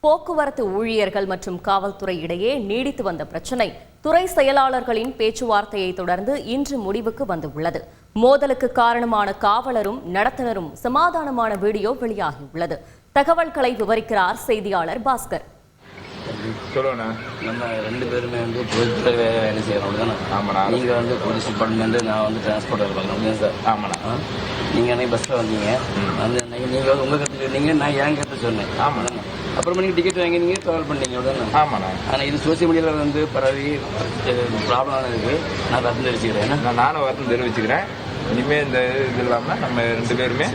போக்குவரத்து ஊழியர்கள் மற்றும் காவல்துறை இடையே நீடித்து வந்த பிரச்சினை துறை செயலாளர்களின் பேச்சுவார்த்தையை தொடர்ந்து இன்று முடிவுக்கு வந்துள்ளது. மோதலுக்கு காரணமான காவலரும் நடத்துனரும் சமாதானமான வீடியோ வெளியாகியுள்ளது. தகவல்களை விவரிக்கிறார் செய்தியாளர் பாஸ்கர். நம்ம ரெண்டு பேருமே பொதுத்துறை வேலை செய்யறோம் தானே. ஆமாண்ணா. நீங்கள் போலீஸ் டிபார்ட்மெண்ட், நான் டிரான்ஸ்போர்ட் இருப்பாங்க சார். ஆமாண்ணா. நீங்கள் அன்னைக்கு பஸ்ஸில் வந்தீங்க, வந்து அன்னைக்கு நீங்கள் உங்கள் கருத்து சொன்னீங்க, நான் என் கருத்து சொன்னேன். ஆமாண்ணா. அப்புறமா நீங்கள் டிக்கெட் வாங்கி நீங்கள் ட்ராவல் பண்ணீங்க தானே. ஆமாண்ணா. ஆனால் இது சோசியல் மீடியாவில் பரவி ப்ராப்ளம் ஆனதுக்கு நான் வருத்தம் தெரிவிச்சுக்கிறேன். நானும் வருத்தம் தெரிவிச்சுக்கிறேன். இனிமே இந்த இது இல்லாமல் நம்ம ரெண்டு பேருமே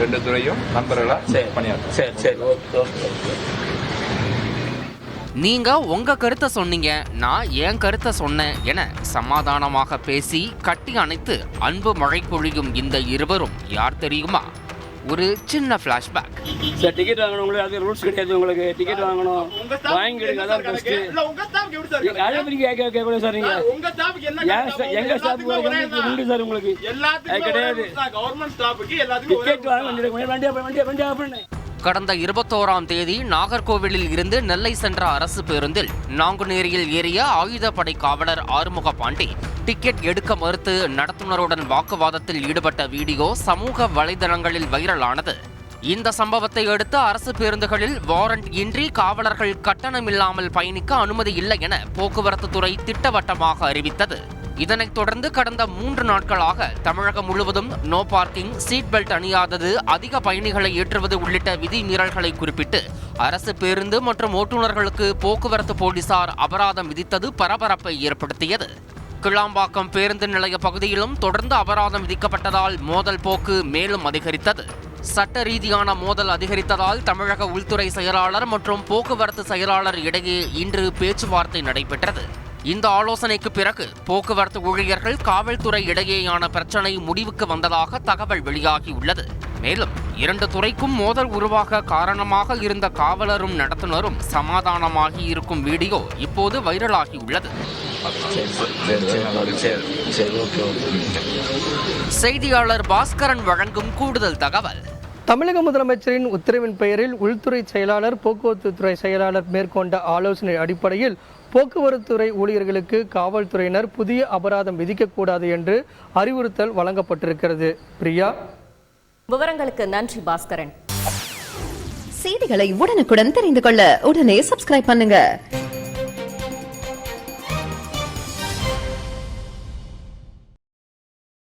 ரெண்டு துறையும் நண்பர்களாக பணியாற்றும். சரி சரி, ஓகே ஓகே. நீங்க உங்க கருத்தை சொன்னீங்க, நான் என் கருத்தை சொன்னேன் என சமாதானமாக பேசி கட்டி அணைத்து அன்பு மழை பொழியும் இந்த இருவரும் யார் தெரியுமா? ஒரு சின்ன பிளாஷ்பேக். சார், டிக்கெட் வாங்கணும். உங்களுக்கு அது ரூல்ஸ் கிடையாது. உங்களுக்கு டிக்கெட் வாங்கணும், வாங்கிடுங்க. அதான் பெஸ்ட். அதே மாதிரி கேட்க சார், நீங்க எங்க ஸ்டாஃப் உண்டு சார். உங்களுக்கு கிடையாது. டிக்கெட் வாங்க. கடந்த 21ஆம் தேதி நாகர்கோவிலில் இருந்து நெல்லை சென்ற அரசு பேருந்தில் நாங்குநேரியில் ஏறிய ஆயுதப்படை காவலர் ஆறுமுக பாண்டி டிக்கெட் எடுக்க மறுத்து நடத்துனருடன் வாக்குவாதத்தில் ஈடுபட்ட வீடியோ சமூக வலைதளங்களில் வைரலானது. இந்த சம்பவத்தை அடுத்து அரசு பேருந்துகளில் வாரண்ட் இன்றி காவலர்கள் கட்டணமில்லாமல் பயணிக்க அனுமதி இல்லை என போக்குவரத்து துறை திட்டவட்டமாக அறிவித்தது. இதனைத் தொடர்ந்து கடந்த 3 நாட்களாக தமிழகம் முழுவதும் நோ பார்க்கிங், சீட் பெல்ட் அணியாதது, அதிக பயணிகளை ஏற்றுவது உள்ளிட்ட விதிமீறல்களை குறிப்பிட்டு அரசு பேருந்து மற்றும் ஓட்டுநர்களுக்கு போக்குவரத்து போலீசார் அபராதம் விதித்தது பரபரப்பை ஏற்படுத்தியது. கிளாம்பாக்கம் பேருந்து நிலைய பகுதியிலும் தொடர்ந்து அபராதம் விதிக்கப்பட்டதால் மோதல் போக்கு மேலும் அதிகரித்தது. சட்ட ரீதியான மோதல் அதிகரித்ததால் தமிழக உள்துறை செயலாளர் மற்றும் போக்குவரத்து செயலாளர் இடையே இன்று பேச்சுவார்த்தை நடைபெற்றது. இந்த ஆலோசனைக்கு பிறகு போக்குவரத்து ஊழியர்கள் காவல்துறை இடையேயான பிரச்சனை முடிவுக்கு வந்ததாக தகவல் வெளியாகியுள்ளது. மேலும் 2 துறைக்கும் மோதல் உருவாக காரணமாக இருந்த காவலரும் நடத்துனரும் சமாதானமாகி இருக்கும் வீடியோ இப்போது வைரலாகியுள்ளது. செய்தியாளர் பாஸ்கரன் வழங்கும் கூடுதல் தகவல். தமிழக முதலமைச்சரின் உத்தரவின் பெயரில் உள்துறை செயலாளர், போக்குவரத்து துறை செயலாளர் மேற்கொண்ட ஆலோசனை அடிப்படையில் போக்குவரத்துறை ஊழியர்களுக்கு காவல்துறையினர் புதிய அபராதம் விதிக்கக்கூடாது என்று அறிவுறுத்தல் வழங்கப்பட்டிருக்கிறது. பிரியா, விவரங்களுக்கு நன்றி பாஸ்கரன். செய்திகளை உடனுக்குடன் தெரிந்து கொள்ள உடனே சப்ஸ்கிரைப் பண்ணுங்க.